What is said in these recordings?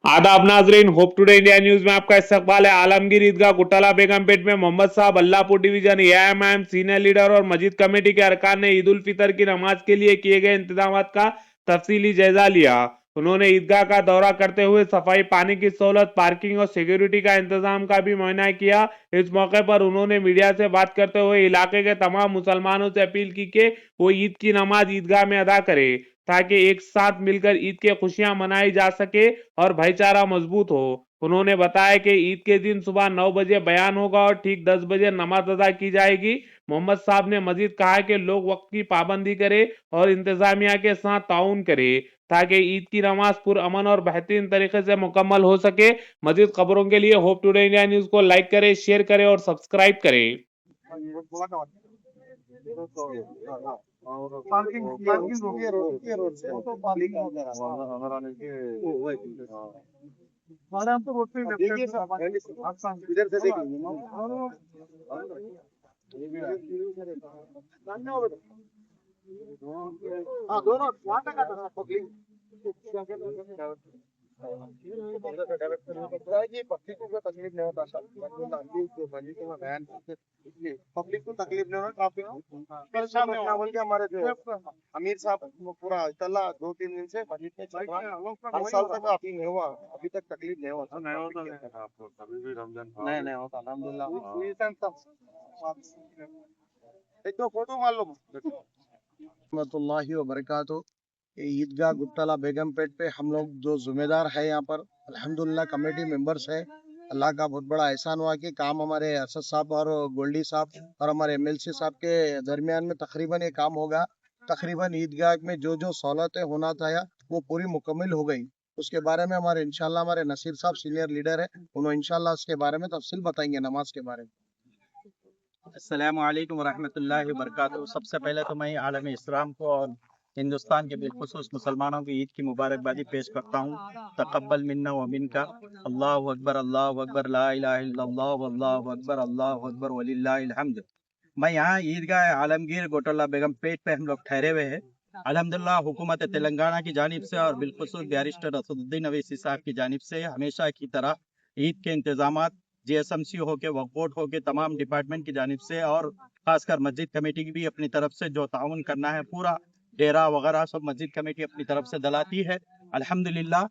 आदाब नाजरीन, hope today India news में आपका इस्तकबाल है। आलमगीर ईदगाह गुट्टाला बेगमपेट में मोहम्मद साहब Allahpur division AIMIM senior leader और मस्जिद कमेटी के अरकान ने ईद उल फितर की नमाज के लिए किए गए इंतजाम का तफसीली जायजा लिया। उन्होंने ईदगाह का दौरा करते हुए सफाई, पानी की सहूलत, पार्किंग और सिक्योरिटी का इंतजाम का भी मुआयना किया। इस मौके पर उन्होंने मीडिया से बात करते हुए इलाके के तमाम मुसलमानों से अपील की कि वो ईद की नमाज ईदगाह में अदा करे ताकि एक साथ मिलकर ईद की खुशियां मनाई जा सके और भाईचारा मजबूत हो। उन्होंने बताया कि ईद के दिन सुबह 9 बजे बयान होगा और ठीक 10 बजे नमाज अदा की जाएगी। मोहम्मद साहब ने मजीद कहा कि लोग वक्त की पाबंदी करें और इंतजामिया के साथ ताउन करें ताकि ईद की नमाज पुरअमन और बेहतरीन तरीके से मुकम्मल हो सके। मजीद खबरों के लिए होप टुडे इंडिया न्यूज को लाइक करें, शेयर करें और सब्सक्राइब करें। पार्किंग पार्किंग रोड के रोड से तो पार्किंग हमारे हम तो रोड पे देखिए इधर से देखिए हाँ दोनों वहाँ तक आता है पब्लिक पब्लिक को तकलीफ नहीं होता पब्लिक को तकलीफ नहीं होता काफी परेशान बोल के हमारे जो अमीर साहब पूरा इतला 2-3 दिन से मस्जिद में चल रहा हर साल तक अभी नहीं हुआ, अभी तक तकलीफ नहीं होता आपको कभी भी रमजान नहीं होता अल्हम्दुलिल्लाह। एक तो फोटो मार लो रहमतुल्लाहि व बरकातहू। ईदगाह गुट्टाला बेगमपेट पे हम लोग जो जिम्मेदार है यहाँ पर अल्हम्दुलिल्लाह कमेटी मेंबर्स है। अल्लाह का बहुत बड़ा एहसान हुआ कि काम हमारे असद साहब और गोल्डी साहब और हमारे एमएलसी साहब के दरमियान में तकरीबन ये काम होगा। तकरीबन ईदगाह में जो जो सहूलतें होना था वो पूरी मुकम्मल हो गई। उसके बारे में हमारे इंशाल्लाह हमारे नसीर साहब सीनियर लीडर है, उन्होंने इंशाल्लाह उसके बारे में तफसील बताएंगे नमाज के बारे में। अस्सलामु अलैकुम वरहमतुल्लाहि वबरकातुहू। सबसे पहले तो मैं आलम इस्लाम को और हिंदुस्तान के बिलखुसूस मुसलमानों की ईद की मुबारकबादी पेश करता हूँ। तक़ब्बल मिन्ना व मिनका। अल्लाहु अकबर ला इलाहा इल्लल्लाह वल्लाहु अकबर वलिल्लाहिल हम्द। मैं यहाँ ईदगाह आलमगीर गोटला बेगमपेट पे हम लोग ठहरे हुए हैं। अल्हम्दुलिल्लाह हुकूमत तेलंगाना की जानिब से और बिलखुसूस बैरिस्टर असदुद्दीन अवैसी साहब की जानिब से हमेशा की तरह ईद के इंतजामात जीएसएमसी हो के वक्फ बोर्ड हो के तमाम डिपार्टमेंट की जानिब से और खासकर मस्जिद कमेटी की भी अपनी तरफ से जो ताउन करना है, पूरा डेरा वगैरह सब मस्जिद कमेटी अपनी तरफ से दलाती है। अल्हम्दुलिल्लाह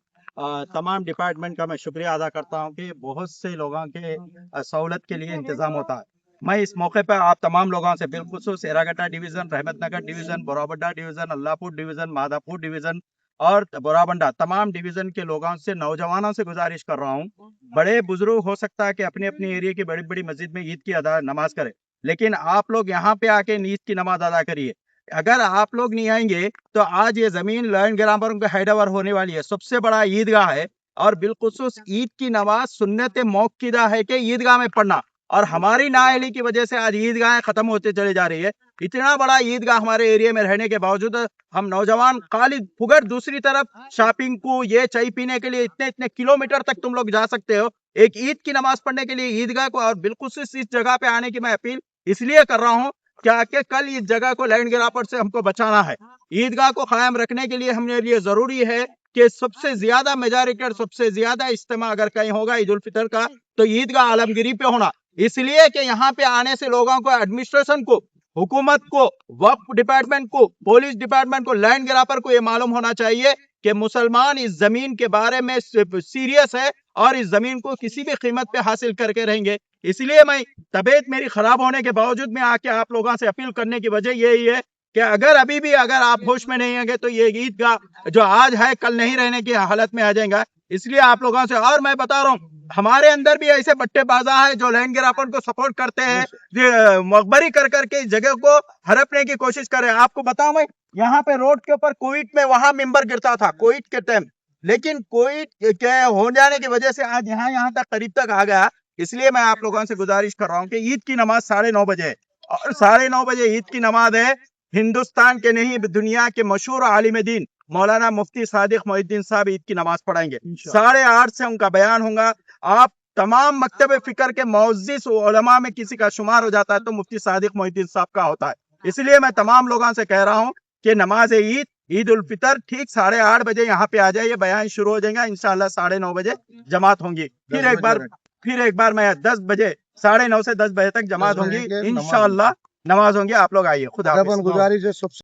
तमाम डिपार्टमेंट का मैं शुक्रिया अदा करता हूँ कि बहुत से लोगों के सहूलत के लिए इंतजाम होता है। मैं इस मौके पर आप तमाम लोगों से बिलखुसूस Erragadda division, Rahmatnagar division, Borabanda division, Allahpur division, Madhapur division और बोराबंडा तमाम डिवीजन के लोगों से, नौजवानों से गुजारिश कर रहा हूँ, बड़े बुजुर्ग हो सकता है कि अपने अपने एरिया की बड़ी बड़ी मस्जिद में ईद की नमाज करें, लेकिन आप लोग यहाँ पे आके ईद की नमाज अदा करिए। अगर आप लोग नहीं आएंगे तो आज ये जमीन लैंड ग्राबर उनका हैंडओवर होने वाली है। सबसे बड़ा ईदगाह है और बिलखुसूस ईद की नमाज सुन्नत मौक़िदा है कि ईदगाह में पढ़ना, और हमारी नाअहली की वजह से आज ईदगाहें खत्म होते चले जा रही है। इतना बड़ा ईदगाह हमारे एरिया में रहने के बावजूद हम नौजवान खाली फुगड़ दूसरी तरफ शॉपिंग को, ये चाय पीने के लिए इतने इतने किलोमीटर तक तुम लोग जा सकते हो एक ईद की नमाज पढ़ने के लिए ईदगाह को। और बिल्कुल इस जगह पे आने की मैं अपील इसलिए कर रहा हूँ क्या कि कल इस जगह को लैंड ग्रापर से हमको बचाना है। ईदगाह को कायम रखने के लिए हमने लिए जरूरी है कि सबसे ज्यादा मेजॉरिटी और सबसे ज्यादा इज्तिमा अगर कहीं होगा ईद उल फितर का तो ईदगाह आलमगिरी पे होना, इसलिए कि यहाँ पे आने से लोगों को, एडमिनिस्ट्रेशन को, हुकूमत को, वक्फ डिपार्टमेंट को, पुलिस डिपार्टमेंट को, लैंड ग्रापर को ये मालूम होना चाहिए कि मुसलमान इस जमीन के बारे में सीरियस है और इस जमीन को किसी भी कीमत पे हासिल करके रहेंगे। इसलिए मैं तबीयत मेरी खराब होने के बावजूद में आके आप लोगों से अपील करने की वजह यही है कि अगर अभी भी अगर आप होश में नहीं होंगे तो ये ईदगाह जो आज है कल नहीं रहने की हालत में आ जाएगा। इसलिए आप लोगों से, और मैं बता रहा हूँ हमारे अंदर भी ऐसे बट्टेबाजा है जो लैंड ग्रापर को सपोर्ट करते हैं, जो मकबरी कर करके इस जगह को हड़पने की कोशिश कर रहे हैं। आपको बताऊं मैं यहाँ पे रोड के ऊपर कोविड में वहां मेंबर गिरता था कोविड के टाइम, लेकिन कोविड के हो जाने की वजह से आज यहाँ तक करीब तक आ गया। इसलिए मैं आप लोगों से गुजारिश कर रहा हूँ कि ईद की नमाज 9:30 बजे है और 9:30 बजे ईद की नमाज है। हिंदुस्तान के नहीं दुनिया के मशहूर आलिम दीन मौलाना मुफ्ती सादिक मोहिद्दीन साहब ईद की नमाज पढ़ाएंगे। 8:30 से उनका बयान होगा। आप तमाम मकतब फिक्र के मुअज़्ज़िज़ उलमा में किसी का शुमार हो जाता है तो मुफ्ती सादिक मोहिद्दीन साहब का होता है। इसलिए मैं तमाम लोगों से कह रहा हूँ कि नमाज ईद ईद उल फितर ठीक 8:30 बजे यहाँ पे आ जाइए, बयान शुरू हो जाएगा इंशाल्लाह। 9:30 बजे जमात होंगी। फिर एक बार मैं 10 बजे 9:30 से 10 बजे तक जमात होंगी इंशाल्लाह, नमाज होंगी। आप लोग आइए। खुदा हाफिज। गुजारिश है सबसे